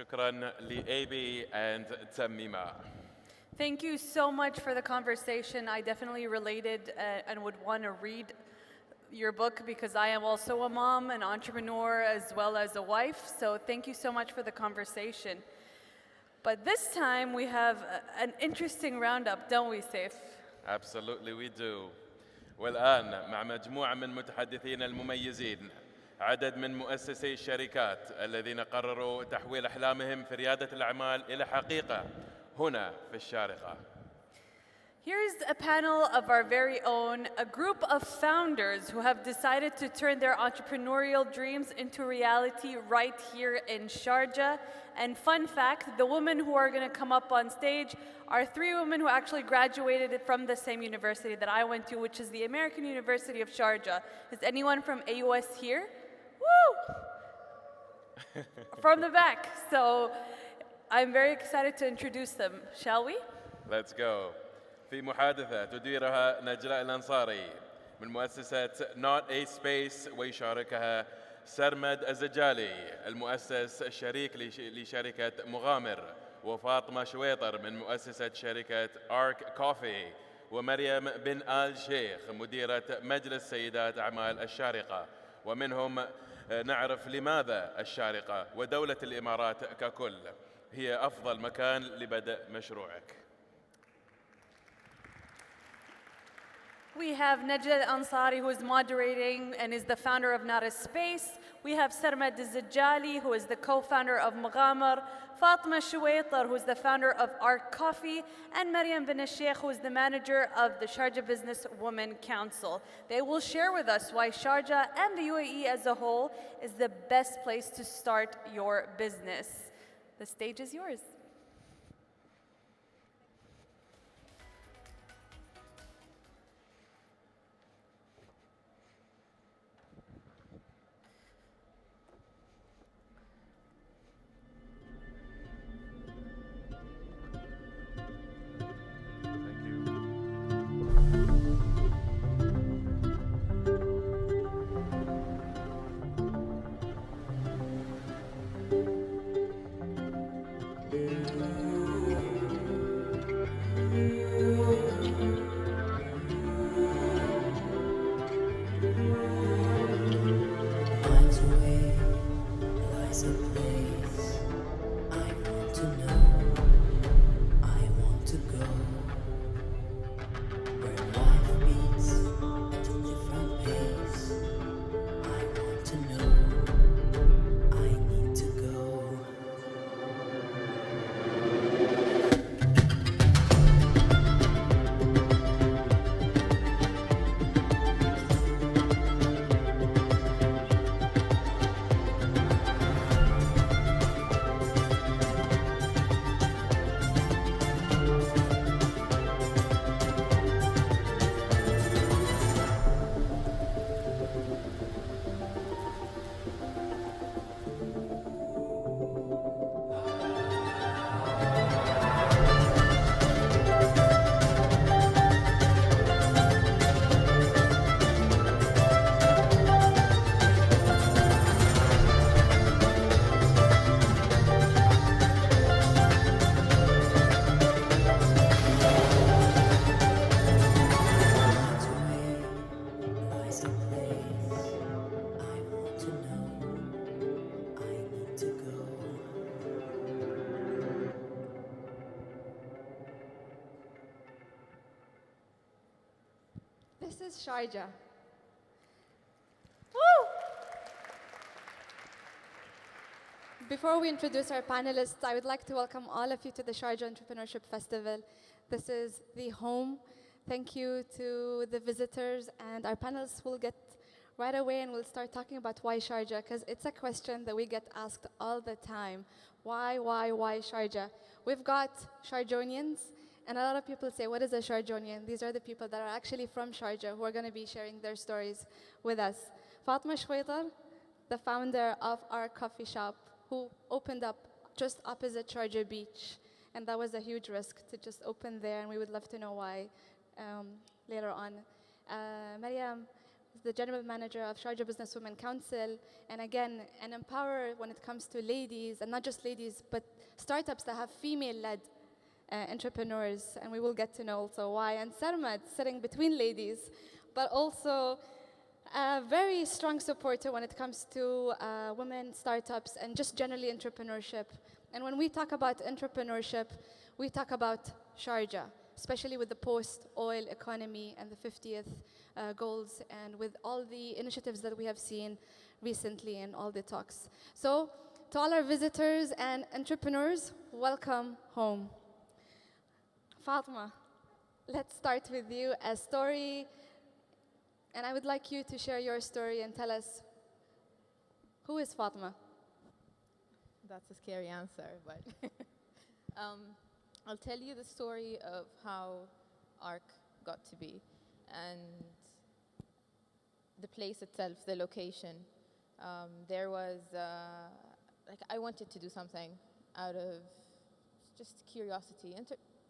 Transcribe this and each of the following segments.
شكرا لأيبي and تميمة. Thank you so much for the conversation. I definitely related and would want to read your book because I am also a mom, an entrepreneur, as well as a wife. So thank you so much for the conversation. But this time we have an interesting roundup, don't we, Saif? Absolutely we do. والآن مع مجموعة من متحدثين المميزين، عدد من مؤسسي الشركات الذين قرروا تحويل أحلامهم في ريادة الأعمال إلى حقيقة هنا في الشارقة. Here's a panel of our very own, a group of founders who have decided to turn their entrepreneurial dreams into reality right here in Sharjah. And fun fact, the women who are going to come up on stage are three women who actually graduated from the same university that I went to, which is the American University of Sharjah. Is anyone from AUS here? Woo! From the back. So I'm very excited to introduce them. Shall we? Let's go. في محادثة تديرها نجلاء الأنصاري من مؤسسة Not a Space ويشاركها سرمد الزجالي المؤسس الشريك لشركة مغامر، وفاطمة شويطر من مؤسسة شركة آرك كوفي، ومريم بن آل شيخ مديرة مجلس سيدات أعمال الشارقة. ومنهم نعرف لماذا الشارقة ودولة الإمارات ككل هي أفضل مكان لبدء مشروعك. We have Najla Ansari, who is moderating and is the founder of Not a Space. We have Sarmad Al Zadjali, who is the co-founder of Mughamer. Fatema Showaiter, who is the founder of Ark Coffee. And Maryam bin Sheikh, who is the manager of the Sharjah Business Women Council. They will share with us why Sharjah and the UAE as a whole is the best place to start your business. The stage is yours. This is Sharjah. Woo! Before we introduce our panelists, I would like to welcome all of you to the Sharjah Entrepreneurship Festival. This is the home. Thank you to the visitors, and our panelists will get right away and we'll start talking about why Sharjah, because it's a question that we get asked all the time. Why Sharjah? We've got Sharjonians, and a lot of people say, what is a Sharjonian? These are the people that are actually from Sharjah who are going to be sharing their stories with us. Fatema Showaiter, the founder of our coffee shop, who opened up just opposite Sharjah Beach. And that was a huge risk to just open there, and we would love to know why later on. Maryam, the General Manager of Sharjah Business Women Council, and again, an empowerer when it comes to ladies, and not just ladies, but startups that have female-led entrepreneurs, and we will get to know also why. And Sarmad, sitting between ladies, but also a very strong supporter when it comes to women startups and just generally entrepreneurship. And when we talk about entrepreneurship, we talk about Sharjah, especially with the post-oil economy and the 50th goals, and with all the initiatives that we have seen recently in all the talks. So, to all our visitors and entrepreneurs, welcome home. Fatema, let's start with you. A story, and I would like you to share your story and tell us, who is Fatema? That's a scary answer, but I'll tell you the story of how ARC got to be and the place itself, the location. There was, I wanted to do something out of just curiosity.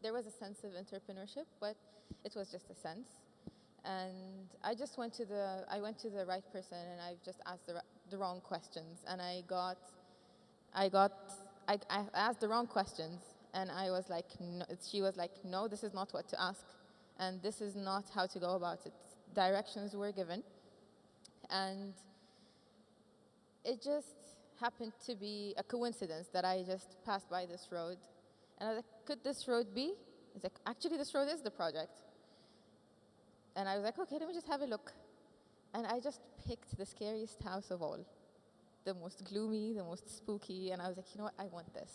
There was a sense of entrepreneurship, but it was just a sense. And I went to the right person, and I just asked the wrong questions. And I asked the wrong questions, and I was like, no, she was like, no, this is not what to ask, and this is not how to go about it. Directions were given, and it just happened to be a coincidence that I just passed by this road. And I was like, could this road be? It's like, actually, this road is the project. And I was like, okay, let me just have a look. And I just picked the scariest house of all, the most gloomy, the most spooky. And I was like, you know what, I want this.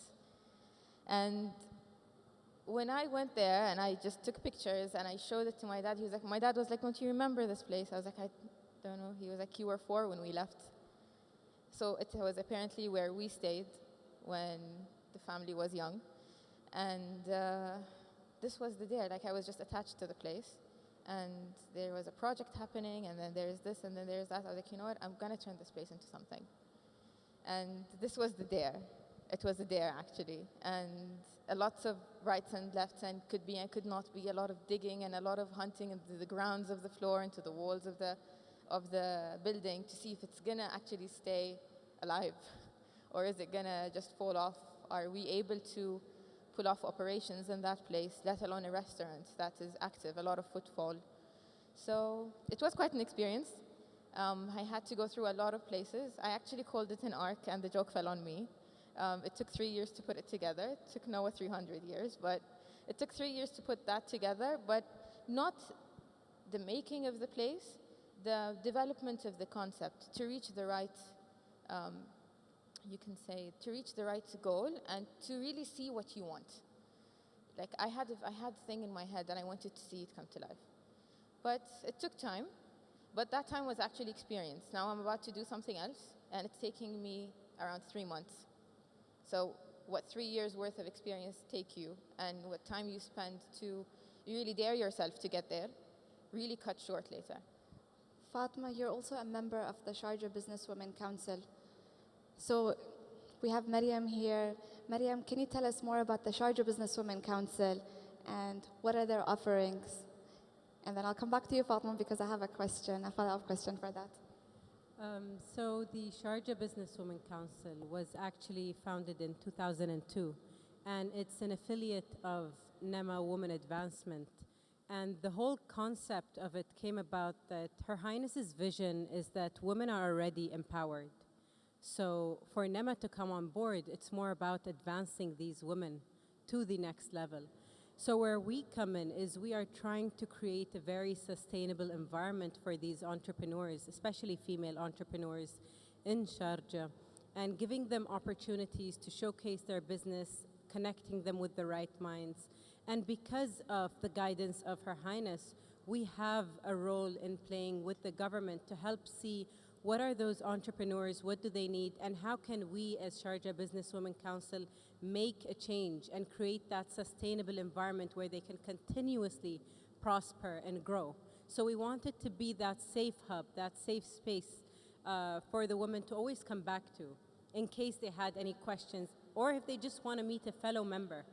And when I went there and I just took pictures and I showed it to my dad, he was like, my dad was like, don't you remember this place? I was like, I don't know. He was like, you were 4 when we left. So it was apparently where we stayed when the family was young. And this was the dare. Like, I was just attached to the place. And there was a project happening, and then there's this, and then there's that. I was like, you know what? I'm going to turn this place into something. And this was the dare. It was a dare, actually. And lots of rights and lefts, and could be and could not be, a lot of digging and a lot of hunting into the grounds of the floor, into the walls of the building to see if it's going to actually stay alive, or is it going to just fall off? Are we able to pull off operations in that place, let alone a restaurant that is active, a lot of footfall? So it was quite an experience. I had to go through a lot of places. I actually called it an arc, and the joke fell on me. It took 3 years to put it together. It took Noah 300 years, but it took 3 years to put that together, but not the making of the place, the development of the concept to reach the right, you can say, to reach the right goal and to really see what you want. Like, I had a thing in my head and I wanted to see it come to life. But it took time, but that time was actually experience. Now I'm about to do something else, and it's taking me around 3 months. So what 3 years worth of experience take you, and what time you spend to really dare yourself to get there, really cut short later. Fatema, you're also a member of the Sharjah Business Women Council. So we have Maryam here. Maryam, can you tell us more about the Sharjah Business Women Council and what are their offerings? And then I'll come back to you, Fatema, because I have a follow-up question for that. So the Sharjah Business Women Council was actually founded in 2002, and it's an affiliate of NEMA Women Advancement. And the whole concept of it came about that Her Highness's vision is that women are already empowered. So for NEMA to come on board, it's more about advancing these women to the next level. So where we come in is we are trying to create a very sustainable environment for these entrepreneurs, especially female entrepreneurs in Sharjah, and giving them opportunities to showcase their business, connecting them with the right minds. And because of the guidance of Her Highness, we have a role in playing with the government to help see what are those entrepreneurs, what do they need, and how can we as Sharjah Business Women Council make a change and create that sustainable environment where they can continuously prosper and grow. So we want it to be that safe hub, that safe space for the women to always come back to in case they had any questions or if they just want to meet a fellow member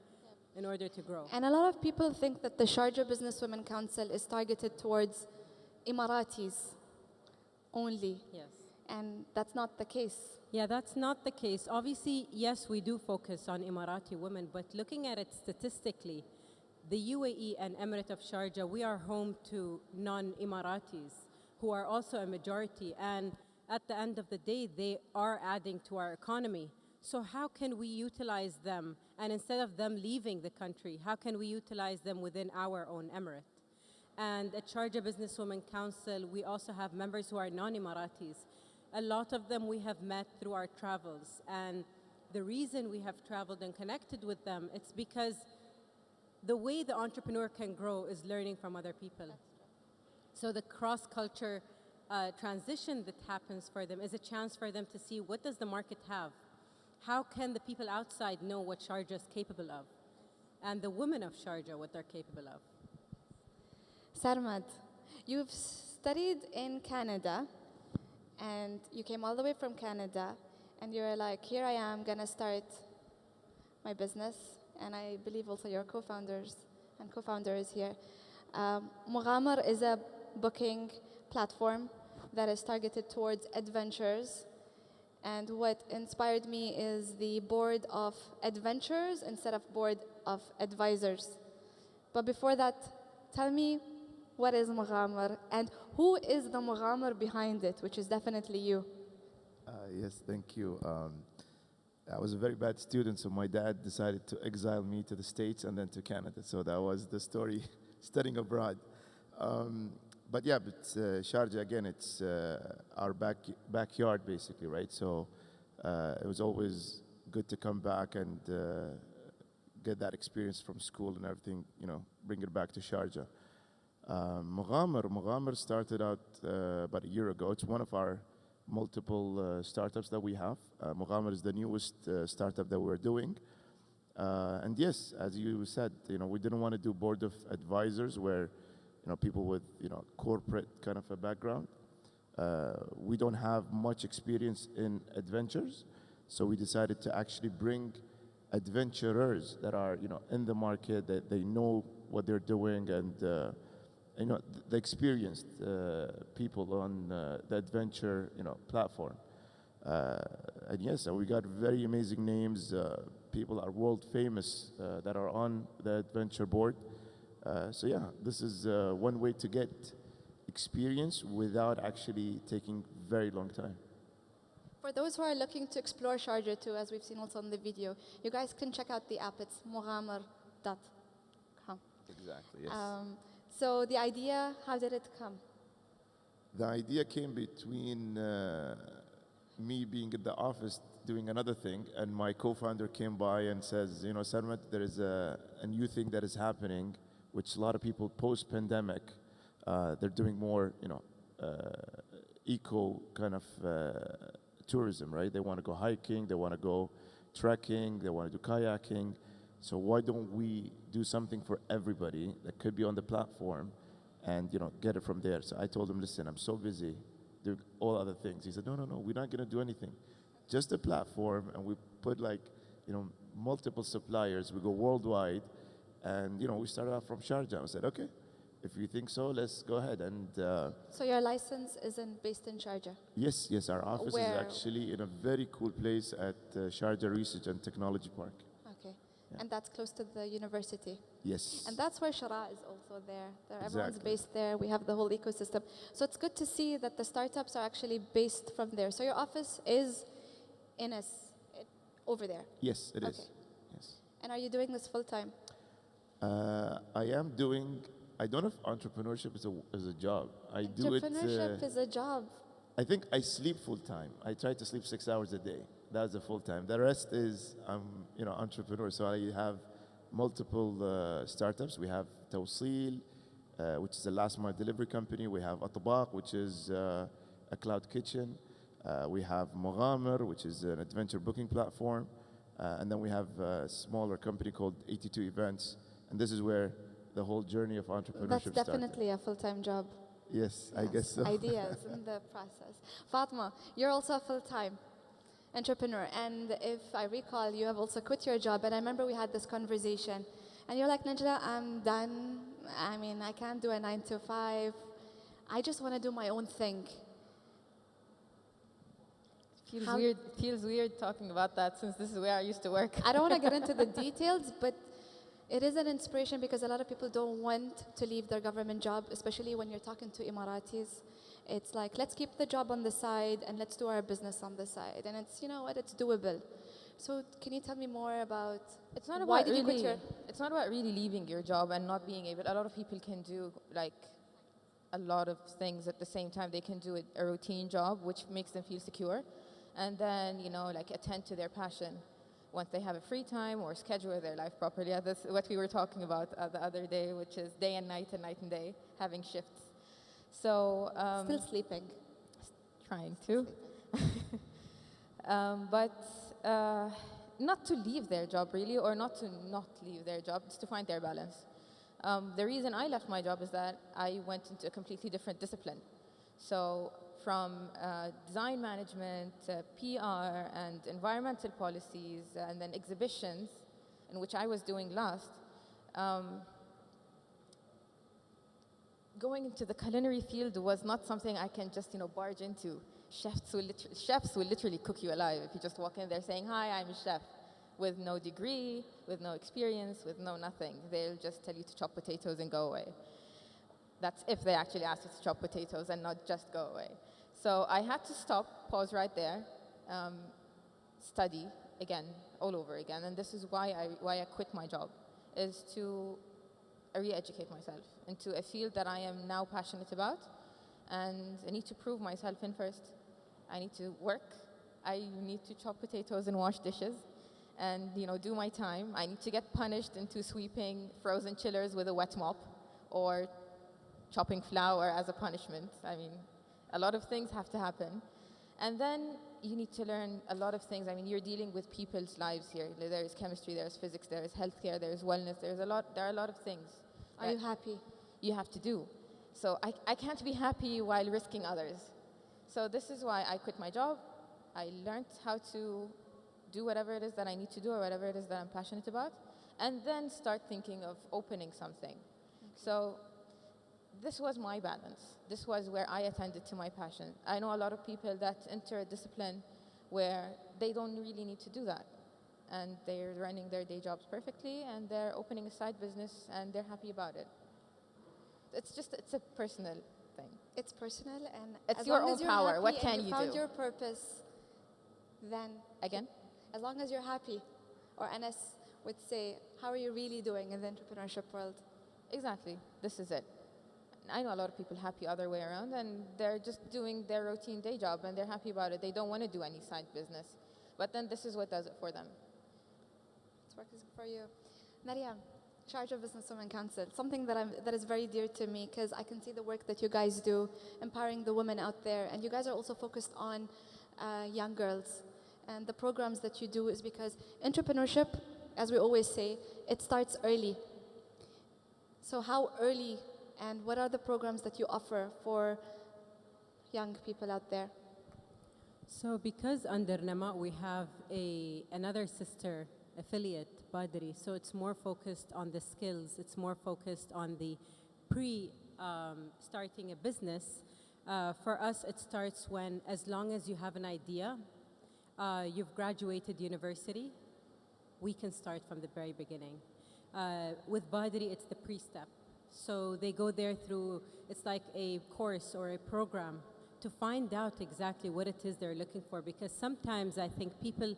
in order to grow. And a lot of people think that the Sharjah Business Women Council is targeted towards Emiratis. only. Yes. And that's not the case. Yeah, that's not the case. Obviously, yes, we do focus on Emirati women, but looking at it statistically, the UAE and Emirate of Sharjah, we are home to non-Emiratis who are also a majority. And at the end of the day, they are adding to our economy. So how can we utilize them? And instead of them leaving the country, how can we utilize them within our own emirate? And at Sharjah Businesswomen Council, we also have members who are non-Emiratis. A lot of them we have met through our travels. And the reason we have traveled and connected with them, it's because the way the entrepreneur can grow is learning from other people. So the cross-culture transition that happens for them is a chance for them to see what does the market have? How can the people outside know what Sharjah is capable of? And the women of Sharjah, what they're capable of. Sarmad, you've studied in Canada, and you came all the way from Canada, and you're like, here I am, gonna start my business, and I believe also your co-founders and co-founder is here. Mughamer is a booking platform that is targeted towards adventures, and what inspired me is the board of adventures instead of board of advisors. But before that, tell me, what is Mughamer, and who is the Mughamer behind it, which is definitely you? Yes, thank you. I was a very bad student, so my dad decided to exile me to the States and then to Canada. So that was the story, studying abroad. But Sharjah, again, it's our backyard, basically, right? So it was always good to come back and get that experience from school and everything, bring it back to Sharjah. Mughamer started out about a year ago. It's one of our multiple startups that we have. Mughamer is the newest startup that we're doing. And yes, as you said, we didn't want to do board of advisors where, people with, corporate kind of a background. We don't have much experience in adventures, so we decided to actually bring adventurers that are, in the market, that they know what they're doing, and the experienced people on the adventure, platform. And yes, we got very amazing names. People are world famous that are on the adventure board. So yeah, this is one way to get experience without actually taking very long time. For those who are looking to explore Sharjah too, as we've seen also in the video, you guys can check out the app. It's mughamer.com. Exactly, yes. So the idea, how did it come? The idea came between me being in the office doing another thing, and my co-founder came by and says, Sarmad, there is a new thing that is happening, which a lot of people post-pandemic, they're doing more, eco kind of tourism, right? They want to go hiking, they want to go trekking, they want to do kayaking. So why don't we do something for everybody that could be on the platform and, get it from there? So I told him, listen, I'm so busy doing all other things. He said, no, we're not going to do anything. Just a platform, and we put multiple suppliers. We go worldwide, and, we started off from Sharjah. I said, okay, if you think so, let's go ahead. And so your license isn't based in Sharjah? Yes, our office is actually in a very cool place at Sharjah Research and Technology Park. Okay. Yeah. And that's close to the university? Yes. And that's where Shara is also there. Exactly. Everyone's based there. We have the whole ecosystem. So it's good to see that the startups are actually based from there. So your office is over there? Yes, it is. Yes. And are you doing this full time? I am doing, I don't know if entrepreneurship is a job. I do it. Entrepreneurship is a job. I think I sleep full time. I try to sleep 6 hours a day. That's a full time. The rest is I'm entrepreneur. So I have multiple startups. We have Tawsil, which is a last mile delivery company. We have Atbaq, which is a cloud kitchen. We have Mughamer, which is an adventure booking platform. And then we have a smaller company called 82 Events. And this is where the whole journey of entrepreneurship That's definitely a full-time job. Yes, I guess so. Ideas in the process. Fatema, you're also a full-time entrepreneur. And if I recall, you have also quit your job. And I remember we had this conversation. And you're like, Najla, I'm done. I can't do a 9 to 5. I just want to do my own thing. Feels weird talking about that since this is where I used to work. I don't want to get into the details, but it is an inspiration because a lot of people don't want to leave their government job, especially when you're talking to Emiratis. It's like, let's keep the job on the side and let's do our business on the side. And it's, you know what, it's doable. So can you tell me more about It's not why about did you quit really. your... It's not about really leaving your job and not being able. A lot of people can do like a lot of things at the same time. They can do a routine job, which makes them feel secure, and then like attend to their passion once they have a free time or schedule their life properly. That's what we were talking about the other day, which is day and night and day, having shifts. So Still sleeping. trying to, but not to leave their job really, or not to not leave their job, just to find their balance. The reason I left my job is that I went into a completely different discipline. So from design management, PR, and environmental policies, and then exhibitions, in which I was doing last, going into the culinary field was not something I can just barge into. Chefs will literally cook you alive if you just walk in there saying, "Hi, I'm a chef," with no degree, with no experience, with no nothing. They'll just tell you to chop potatoes and go away. That's if they actually ask you to chop potatoes and not just go away. So I had to stop, pause right there, study again, all over again. And this is why I quit my job, is to re-educate myself into a field that I am now passionate about. And I need to prove myself in first. I need to work. I need to chop potatoes and wash dishes and do my time. I need to get punished into sweeping frozen chillers with a wet mop or chopping flour as a punishment. I mean, a lot of things have to happen. And then you need to learn a lot of things. I mean, you're dealing with people's lives here. There is chemistry, there is physics, there is healthcare, there is wellness, there are a lot of things. Are you happy? You have to do. So I can't be happy while risking others. So this is why I quit my job. I learned how to do whatever it is that I need to do or whatever it is that I'm passionate about, and then start thinking of opening something. So this was my balance. This was where I attended to my passion. I know a lot of people that enter a discipline where they don't really need to do that. And they're running their day jobs perfectly, and they're opening a side business, and they're happy about it. It's a personal thing. It's personal, and it's as your long own as you're power. happy What and can you you found do? your purpose, then Again? as long as you're happy, or Anas would say, how are you really doing in the entrepreneurship world? Exactly. This is it. I know a lot of people happy other way around, and they're just doing their routine day job, and they're happy about it. They don't want to do any side business. But then this is what does it for them. It's working for you. Maryam, Sharjah Businesswomen Council, something that is very dear to me because I can see the work that you guys do, empowering the women out there. And you guys are also focused on young girls. And the programs that you do is because entrepreneurship, as we always say, it starts early. So how early, and what are the programs that you offer for young people out there? So because under Nama we have another sister affiliate, Badri, so it's more focused on the skills, it's more focused on the starting a business. For us, it starts when, as long as you have an idea, you've graduated university, we can start from the very beginning. With Badri, it's the pre-step. So they go there through, it's like a course or a program to find out exactly what it is they're looking for, because sometimes I think people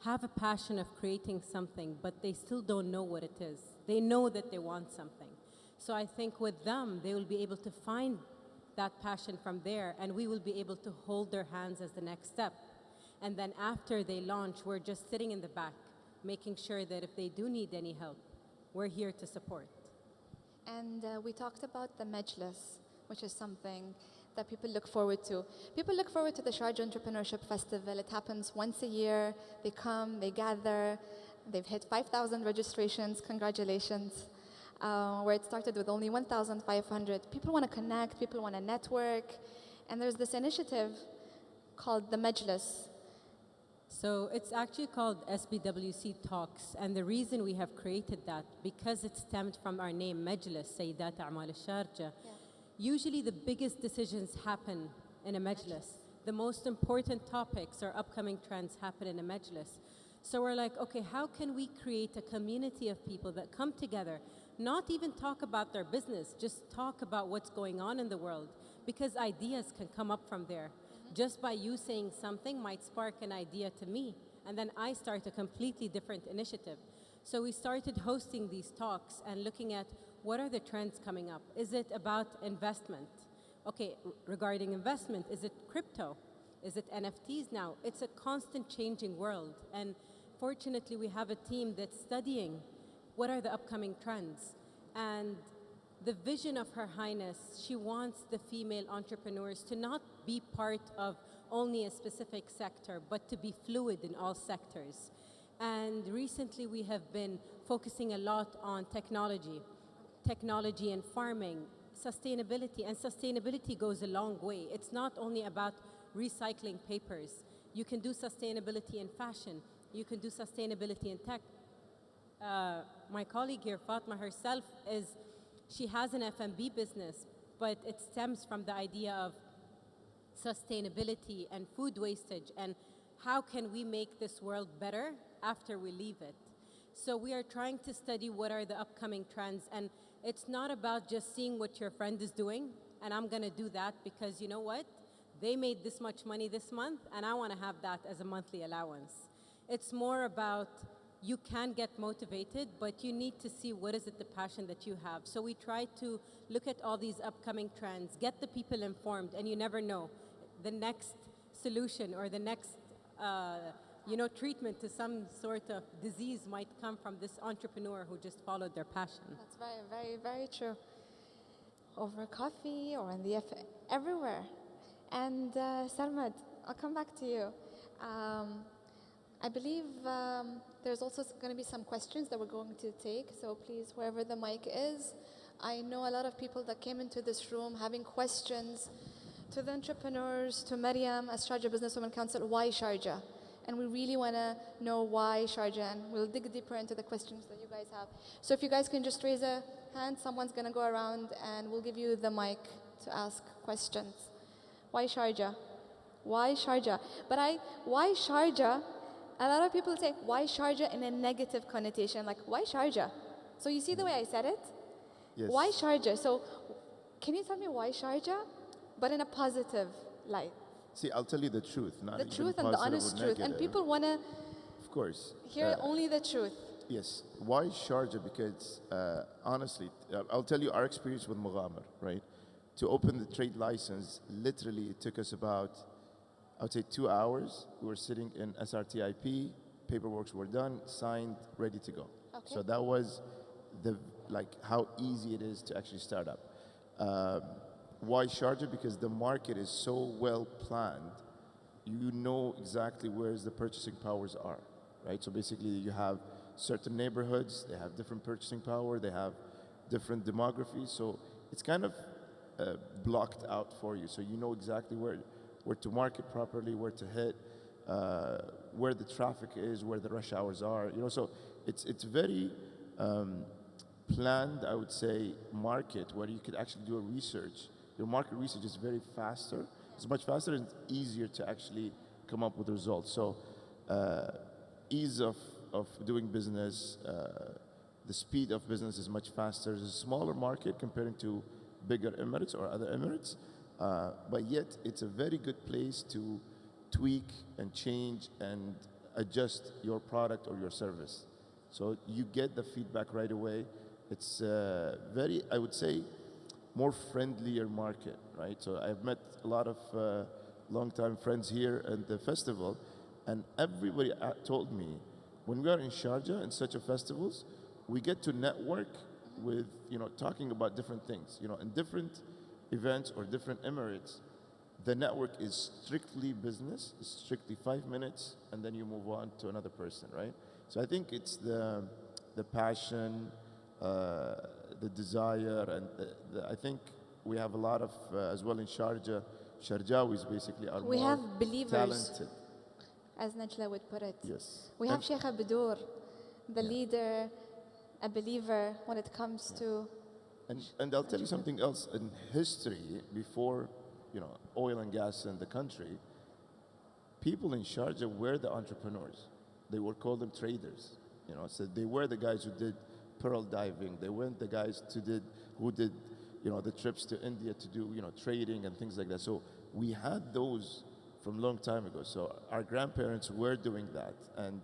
have a passion of creating something, but they still don't know what it is. They know that they want something. So I think with them, they will be able to find that passion from there, and we will be able to hold their hands as the next step. And then after they launch, we're just sitting in the back, making sure that if they do need any help, we're here to support. And we talked about the Majlis, which is something that people look forward to. People look forward to the Sharjah Entrepreneurship Festival. It happens once a year. They come, they gather. They've hit 5,000 registrations. Congratulations. Where it started with only 1,500. People want to connect. People want to network. And there's this initiative called the Majlis. So it's actually called SBWC Talks, and the reason we have created that, because it stemmed from our name, Majlis, Sayyidat A'mal al-Sharjah. Usually the biggest decisions happen in a Majlis. the most important topics or upcoming trends happen in a majlis. So we're like, okay, how can we create a community of people that come together, not even talk about their business, just talk about what's going on in the world, because ideas can come up from there. Just by you saying something might spark an idea to me, and then I start a completely different initiative. So we started hosting these talks and looking at what are the trends coming up. Is it about investment? Okay, regarding investment, is it crypto? Is it NFTs now? It's a constant changing world. And fortunately, we have a team that's studying what are the upcoming trends. And the vision of Her Highness, she wants the female entrepreneurs to not be part of only a specific sector, but to be fluid in all sectors. And recently we have been focusing a lot on technology in farming, sustainability, and sustainability goes a long way. It's not only about recycling papers. You can do sustainability in fashion. You can do sustainability in tech. My colleague here, Fatema herself, she has an F&B business, but it stems from the idea of sustainability and food wastage and how can we make this world better after we leave it. So we are trying to study what are the upcoming trends, and it's not about just seeing what your friend is doing and I'm going to do that because you know what? They made this much money this month and I want to have that as a monthly allowance. It's more about you can get motivated, but you need to see what is it the passion that you have. So we try to look at all these upcoming trends, get the people informed, and you never know. The next solution or the next treatment to some sort of disease might come from this entrepreneur who just followed their passion. That's very, very, very true. Over coffee or in the everywhere. And Sarmad, I'll come back to you. I believe there's also going to be some questions that we're going to take. So please, wherever the mic is, I know a lot of people that came into this room having questions to the entrepreneurs, to Maryam as Sharjah Businesswomen Council, why Sharjah? And we really want to know why Sharjah, and we'll dig deeper into the questions that you guys have. So if you guys can just raise a hand, someone's going to go around and we'll give you the mic to ask questions. Why Sharjah? Why Sharjah? Why Sharjah? A lot of people say, why Sharjah in a negative connotation? Like, why Sharjah? So you see the way I said it? Yes. Why Sharjah? So can you tell me why Sharjah? But in a positive light. See, I'll tell you the truth. Not The even truth and the honest truth. And people want to of course, hear only the truth. Yes. Why Sharjah? Because honestly, I'll tell you our experience with Mughamer, right? To open the trade license, literally it took us about, I would say 2 hours. We were sitting in SRTIP, paperwork were done, signed, ready to go. Okay. So that was how easy it is to actually start up. Why Sharjah? Because the market is so well planned. You know exactly where the purchasing powers are, right? So basically you have certain neighborhoods, they have different purchasing power, they have different demographies. So it's kind of blocked out for you. So you know exactly where to market properly, where to hit, where the traffic is, where the rush hours are. So it's very planned, I would say, market where you could actually do a research. Your market research is very faster. It's much faster and easier to actually come up with results. So ease of doing business, the speed of business is much faster. It's a smaller market compared to bigger Emirates or other Emirates. But yet it's a very good place to tweak and change and adjust your product or your service. So you get the feedback right away. It's very, I would say, more friendlier market, right? So I've met a lot of longtime friends here at the festival, and everybody told me, when we are in Sharjah and such a festivals, we get to network with, talking about different things. In different events or different Emirates, the network is strictly business, it's strictly 5 minutes, and then you move on to another person, right? So I think it's the passion, the desire, and I think we have a lot of, as well in Sharjah, Sharjawis basically are we more have believers, talented. as Najla would put it. Yes. We have Sheikh Abdur, the leader, a believer when it comes to... And I'll tell you something else. In history, before oil and gas in the country, people in Sharjah were the entrepreneurs. They were called them traders. So they were the guys who did pearl diving. They weren't the guys who did the trips to India to do trading and things like that. So we had those from a long time ago. So our grandparents were doing that, and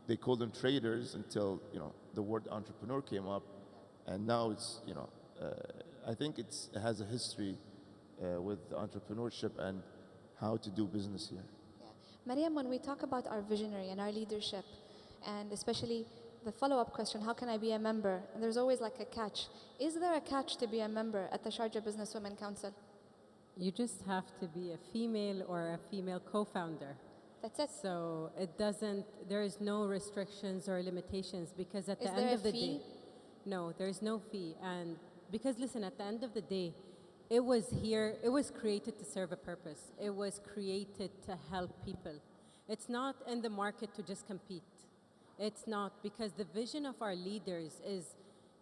they called them traders until the word entrepreneur came up, and now it's I think it has a history with entrepreneurship and how to do business here. Yeah. Maryam, when we talk about our visionary and our leadership, and especially the follow-up question, how can I be a member? And there's always like a catch. Is there a catch to be a member at the Sharjah Business Women Council? You just have to be a female or a female co-founder. That's it. So there is no restrictions or limitations, because at the Is there end of a the fee? day, no, there is no fee. And because listen, at the end of the day, it was created to serve a purpose. It was created to help people. It's not in the market to just compete. It's not, because the vision of our leaders is,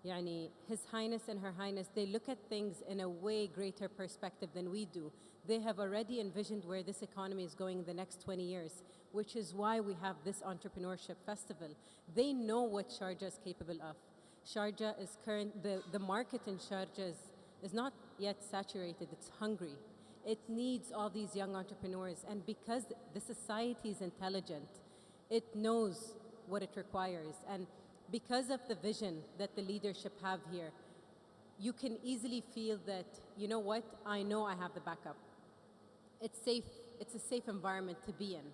His Highness and Her Highness, they look at things in a way greater perspective than we do. They have already envisioned where this economy is going in the next 20 years, which is why we have this entrepreneurship festival. They know what Sharjah is capable of. Sharjah is the market in Sharjah is not yet saturated, it's hungry. It needs all these young entrepreneurs, and because the society is intelligent, it knows what it requires. And because of the vision that the leadership have here, you can easily feel that, you know what, I know I have the backup. It's safe, it's a safe environment to be in.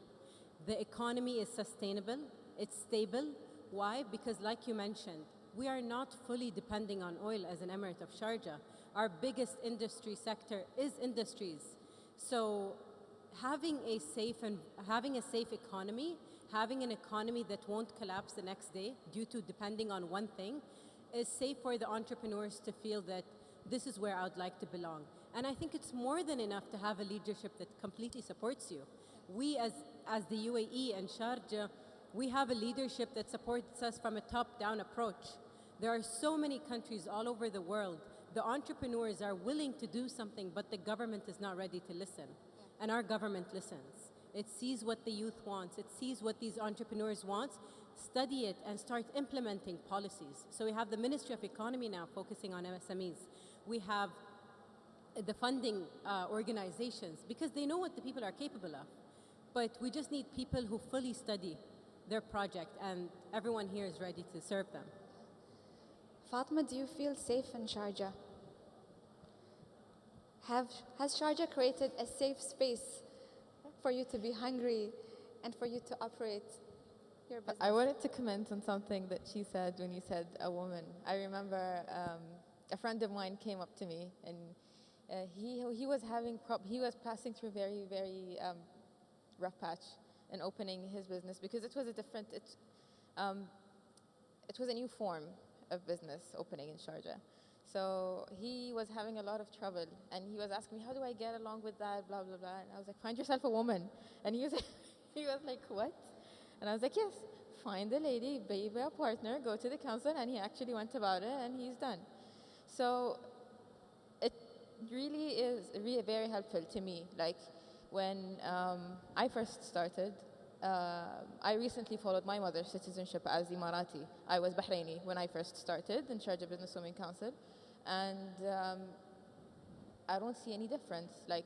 The economy is sustainable, it's stable. Why? Because like you mentioned, we are not fully depending on oil as an Emirate of Sharjah. Our biggest industry sector is industries. So having a safe economy, having an economy that won't collapse the next day due to depending on one thing, is safe for the entrepreneurs to feel that this is where I'd like to belong. And I think it's more than enough to have a leadership that completely supports you. We as the UAE and Sharjah, we have a leadership that supports us from a top-down approach. There are so many countries all over the world. The entrepreneurs are willing to do something, but the government is not ready to listen. And our government listens. It sees what the youth wants. It sees what these entrepreneurs want, study it, and start implementing policies. So we have the Ministry of Economy now focusing on MSMEs. We have the funding organizations, because they know what the people are capable of. But we just need people who fully study their project, and everyone here is ready to serve them. Fatema, do you feel safe in Sharjah? Has Sharjah created a safe space for you to be hungry and for you to operate your business? I wanted to comment on something that she said when you said a woman. I remember a friend of mine came up to me, and he was passing through a very, very rough patch in opening his business, because it was it was a new form of business opening in Sharjah. So he was having a lot of trouble, and he was asking me, how do I get along with that, blah, blah, blah. And I was like, find yourself a woman. And he was like, what? And I was like, yes, find a lady, be a partner, go to the council. And he actually went about it, and he's done. So it really is very helpful to me. Like when I first started, I recently followed my mother's citizenship as Emirati. I was Bahraini when I first started in Sharjah Business Women Council, and I don't see any difference. Like,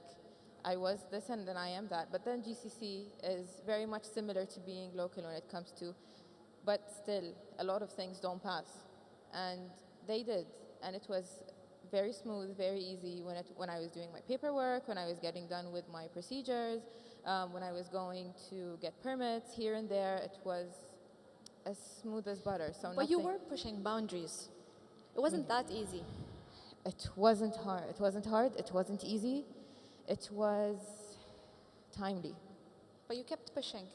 I was this and then I am that. But then GCC is very much similar to being local when it comes to, but still, a lot of things don't pass. And they did, and it was very smooth, very easy when I was doing my paperwork, when I was getting done with my procedures, when I was going to get permits here and there. It was as smooth as butter. So But you were pushing boundaries. It wasn't that easy. It wasn't hard. It wasn't hard. It wasn't easy. It was timely. But you kept pushing.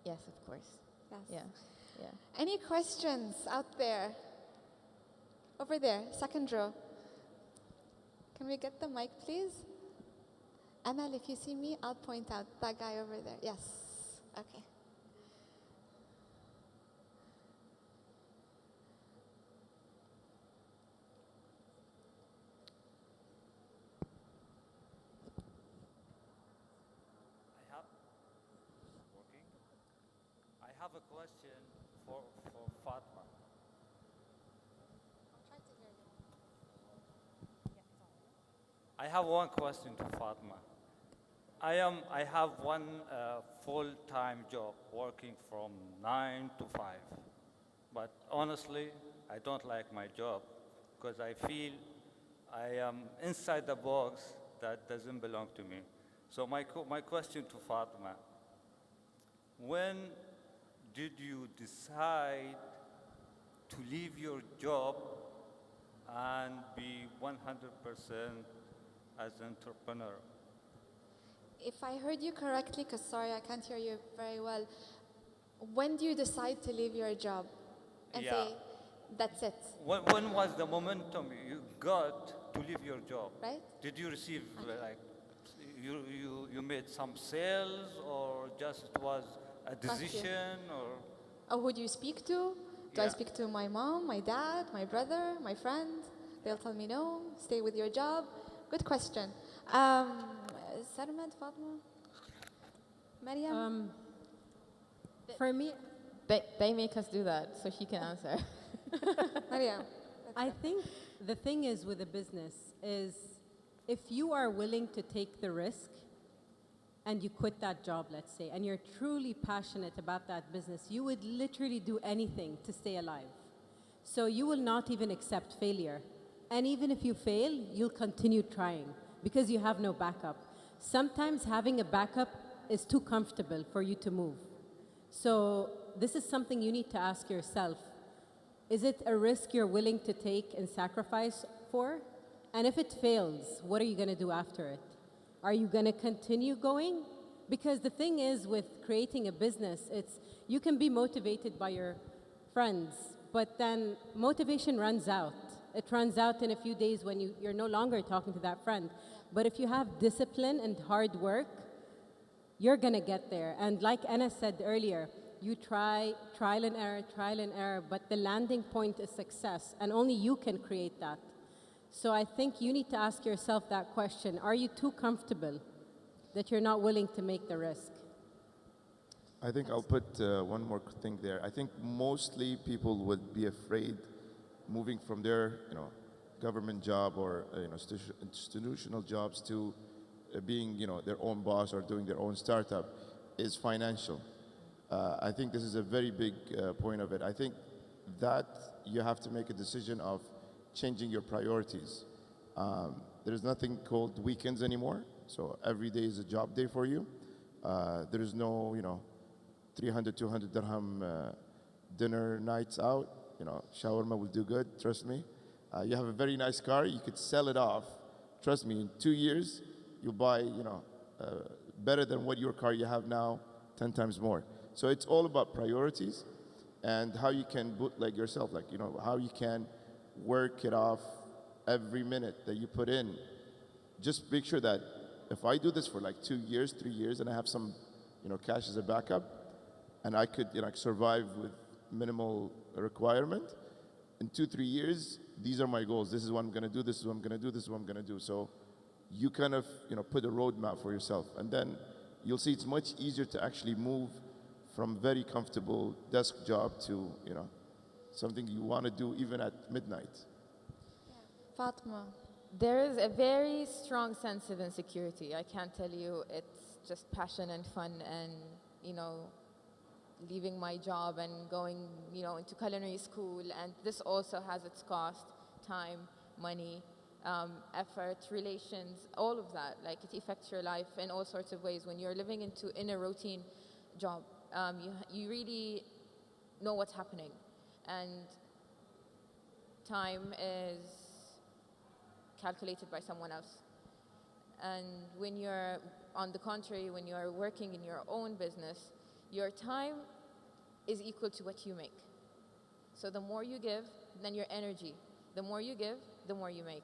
Yes, of course. Yes. Yeah. Any questions out there? Over there, second row. Can we get the mic, please? Amal, if you see me, I'll point out that guy over there. Yes. Okay. a question for Fatma. I have one question to Fatma. I have one full-time job working from 9 to 5. But honestly, I don't like my job because I feel I am inside the box that doesn't belong to me. So my question to Fatma, when did you decide to leave your job and be 100% as an entrepreneur? If I heard you correctly, because sorry, I can't hear you very well, when do you decide to leave your job and Yeah. say, that's it, When was the momentum you got to leave your job? right? Did you receive like you made some sales, or just it was a Got you. decision, or Or who do you speak to? Do I Yeah. speak to my mom, my dad, my brother, my friend? They'll tell me no, stay with your job. Good question. Sarmad, Fatma? Maryam? For me, They make us do that, so she can answer. Maryam. I think the thing is with a business is if you are willing to take the risk and you quit that job, let's say, and you're truly passionate about that business, you would literally do anything to stay alive. So you will not even accept failure. And even if you fail, you'll continue trying because you have no backup. Sometimes having a backup is too comfortable for you to move. So this is something you need to ask yourself. Is it a risk you're willing to take and sacrifice for? And if it fails, what are you going to do after it? Are you going to continue going? Because the thing is with creating a business, it's you can be motivated by your friends, but then motivation runs out. It runs out in a few days when you're no longer talking to that friend. But if you have discipline and hard work, you're going to get there. And like Anna said earlier, you trial and error, but the landing point is success, and only you can create that. So I think you need to ask yourself that question. Are you too comfortable that you're not willing to make the risk? I think I'll put one more thing there. I think mostly people would be afraid moving from their, government job or institutional jobs to being, their own boss or doing their own startup is financial. I think this is a very big point of it. I think that you have to make a decision of changing your priorities. There is nothing called weekends anymore, so every day is a job day for you. There is no, 300, 200 dirham dinner nights out. Shawarma will do good, trust me. You have a very nice car, you could sell it off. Trust me, in 2 years, you'll buy, better than what your car you have now, 10 times more. So it's all about priorities and how you can bootleg yourself, how you can work it off every minute that you put in. Just make sure that if I do this for 2 years, 3 years, and I have some, cash as a backup, and I could, survive with minimal requirement, in 2-3 years, these are my goals. This is what I'm going to do. This is what I'm going to do. This is what I'm going to do. So you kind of, put a roadmap for yourself, and then you'll see it's much easier to actually move from very comfortable desk job to, something you want to do even at midnight. Fatma. There is a very strong sense of insecurity. I can't tell you, it's just passion and fun and, leaving my job and going, into culinary school. And this also has its cost, time, money, effort, relations, all of that. Like it affects your life in all sorts of ways. When you're living in a routine job, you really know what's happening. And time is calculated by someone else. And when you're, on the contrary, when you're working in your own business, your time is equal to what you make. So the more you give, then your energy. The more you give, the more you make.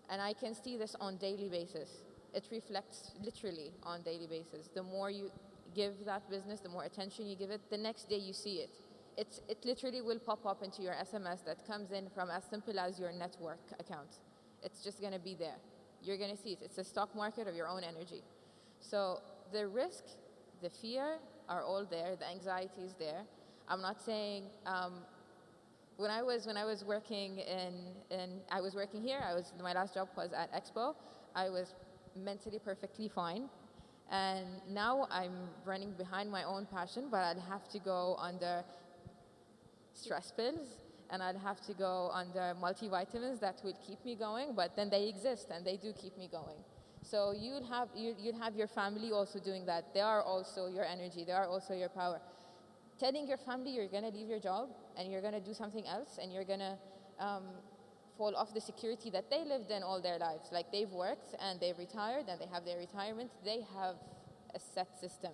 And I can see this on daily basis. It reflects literally on daily basis. The more you give that business, the more attention you give it, the next day you see it. It literally will pop up into your SMS that comes in from as simple as your network account. It's just going to be there. You're going to see it. It's a stock market of your own energy. So the risk, the fear, are all there. The anxiety is there. I'm not saying when I was working I was working here. My last job was at Expo. I was mentally perfectly fine, and now I'm running behind my own passion. But I'd have to go under stress pills, and I'd have to go under multivitamins that would keep me going. But then they exist, and they do keep me going. So you'd have your family also doing that. They are also your energy. They are also your power. Telling your family you're going to leave your job and you're going to do something else and you're going to fall off the security that they lived in all their lives. Like they've worked and they've retired and they have their retirement. They have a set system.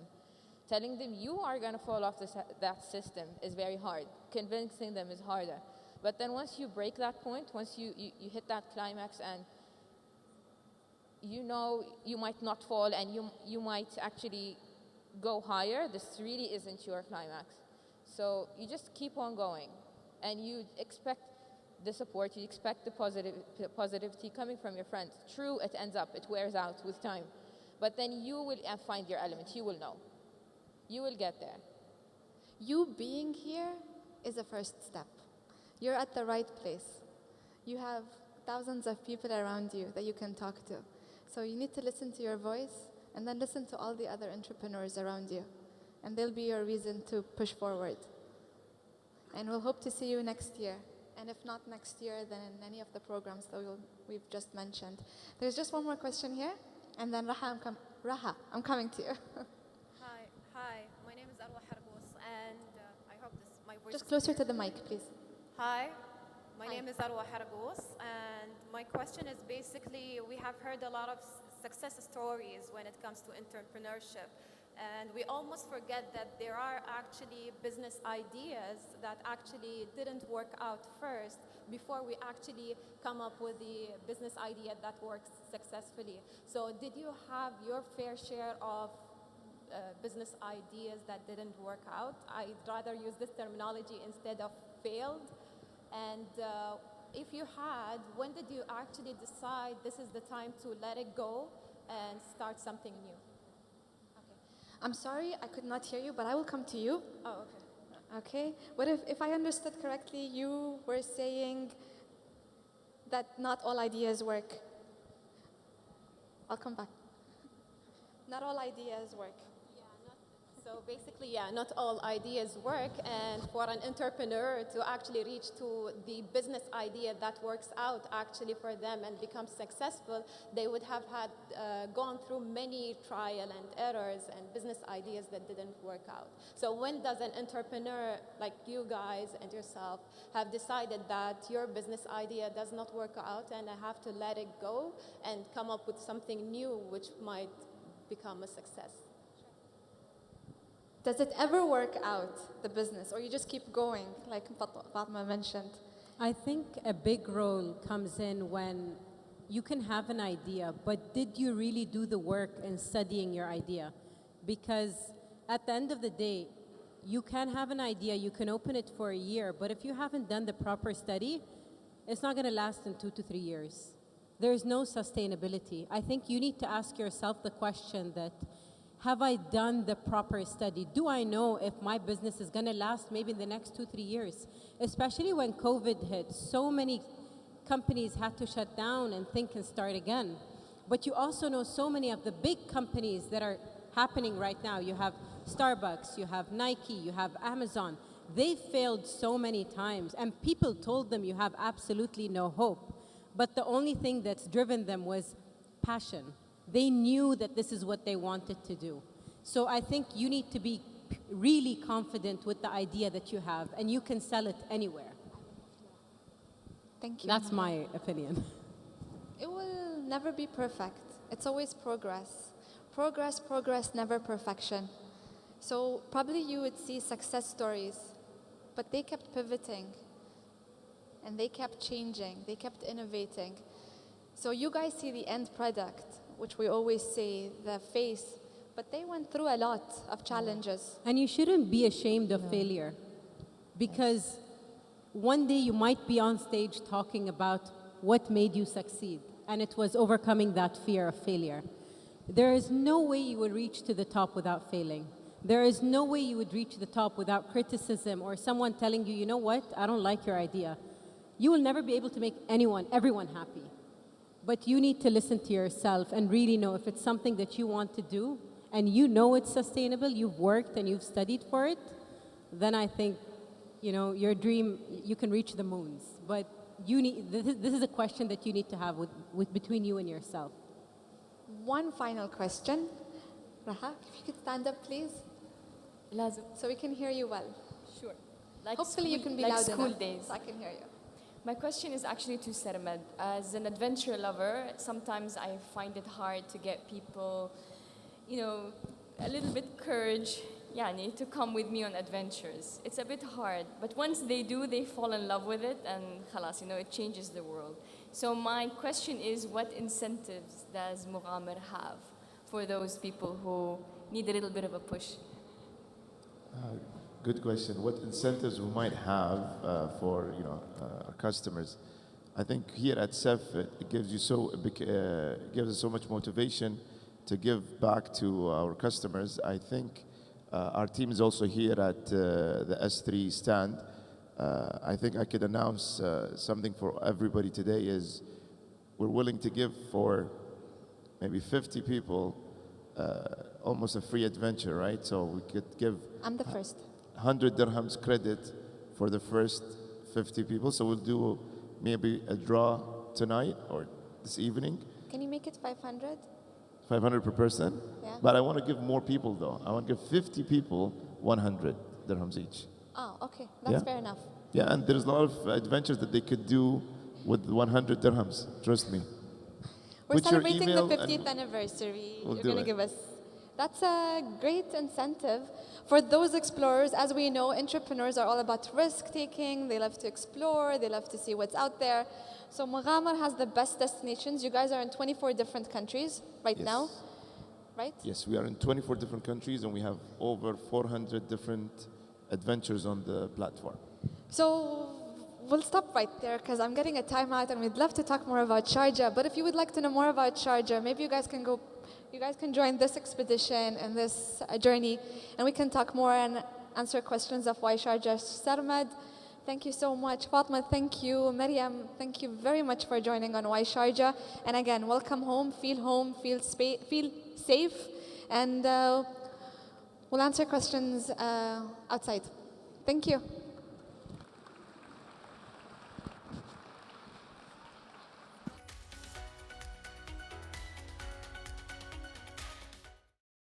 Telling them you are going to fall off that system is very hard. Convincing them is harder. But then once you break that point, once you hit that climax and you know you might not fall and you might actually go higher, this really isn't your climax. So you just keep on going and you expect the support, you expect the positivity coming from your friends. True, it ends up, it wears out with time. But then you will find your element, you will know. You will get there. You being here is a first step. You're at the right place. You have thousands of people around you that you can talk to. So you need to listen to your voice and then listen to all the other entrepreneurs around you. And they'll be your reason to push forward. And we'll hope to see you next year. And if not next year, then in any of the programs that we've just mentioned. There's just one more question here. And then Raha, I'm coming to you. Hi. My name is Arwa Harbous, and I hope my voice Just is closer clear. to the mic, please. Hi. My Hi. name is Arwa Harbous, and my question is basically, we have heard a lot of success stories when it comes to entrepreneurship. And we almost forget that there are actually business ideas that actually didn't work out first before we actually come up with the business idea that works successfully. So did you have your fair share of business ideas that didn't work out? I'd rather use this terminology instead of failed. And if you had, when did you actually decide this is the time to let it go and start something new? I'm sorry, I could not hear you, but I will come to you. Oh, okay. Okay. What if I understood correctly, you were saying that not all ideas work? I'll come back. Not all ideas work. So basically, yeah, not all ideas work, and for an entrepreneur to actually reach to the business idea that works out actually for them and become successful, they would have had gone through many trial and errors and business ideas that didn't work out. So when does an entrepreneur like you guys and yourself have decided that your business idea does not work out and I have to let it go and come up with something new which might become a success? Does it ever work out, the business, or you just keep going, like Fatema mentioned? I think a big role comes in when you can have an idea, but did you really do the work in studying your idea? Because at the end of the day, you can have an idea, you can open it for a year, but if you haven't done the proper study, it's not going to last in 2 to 3 years. There's no sustainability. I think you need to ask yourself the question that, have I done the proper study? Do I know if my business is going to last maybe in the next 2, 3 years? Especially when COVID hit, so many companies had to shut down and think and start again. But you also know so many of the big companies that are happening right now. You have Starbucks, you have Nike, you have Amazon. They failed so many times, and people told them you have absolutely no hope. But the only thing that's driven them was passion. They knew that this is what they wanted to do. So I think you need to be really confident with the idea that you have, and you can sell it anywhere. Thank you. That's my opinion. It will never be perfect. It's always progress. Progress, never perfection. So probably you would see success stories, but they kept pivoting, and they kept changing, they kept innovating. So you guys see the end product, which we always say, the face, but they went through a lot of challenges. And you shouldn't be ashamed of failure, because one day you might be on stage talking about what made you succeed, and it was overcoming that fear of failure. There is no way you will reach to the top without failing. There is no way you would reach the top without criticism or someone telling you, you know what, I don't like your idea. You will never be able to make everyone happy. But you need to listen to yourself and really know if it's something that you want to do and you know it's sustainable, you've worked and you've studied for it, then I think, your dream, you can reach the moons. But this is a question that you need to have between you and yourself. One final question. Raha, if you could stand up, please. لازم. So we can hear you well. Sure. Like Hopefully you can be like loud school enough days. so I can hear you. My question is actually to Sarmad. As an adventure lover, sometimes I find it hard to get people, a little bit courage, to come with me on adventures. It's a bit hard, but once they do, they fall in love with it, and khalas, it changes the world. So my question is, what incentives does Mughamer have for those people who need a little bit of a push? Good question. What incentives we might have for our customers? I think here at SEF it gives gives us so much motivation to give back to our customers. I think our team is also here at the S3 stand. I think I could announce something for everybody today is we're willing to give for maybe 50 people almost a free adventure, right? So we could give I'm the first. 100 dirhams credit for the first 50 people. So we'll do maybe a draw tonight or this evening. Can you make it 500? 500 per person? Yeah. But I want to give more people though. I want to give 50 people 100 dirhams each. Oh, okay. That's fair enough. Yeah, and there's a lot of adventures that they could do with 100 dirhams. Trust me. We're Put your celebrating the email 50th anniversary. we'll You're do going to it. give us. That's a great incentive for those explorers. As we know, entrepreneurs are all about risk taking. They love to explore. They love to see what's out there. So Mughamer has the best destinations. You guys are in 24 different countries right Yes. now, right? Yes, we are in 24 different countries and we have over 400 different adventures on the platform. So we'll stop right there because I'm getting a timeout and we'd love to talk more about Sharjah. But if you would like to know more about Sharjah, maybe you guys can join this expedition and this journey and we can talk more and answer questions of why Sharjah. Sarmad, thank you so much. Fatema, thank you. Maryam, thank you very much for joining on Why Sharjah. And again, welcome home, feel safe, and we'll answer questions outside. Thank you.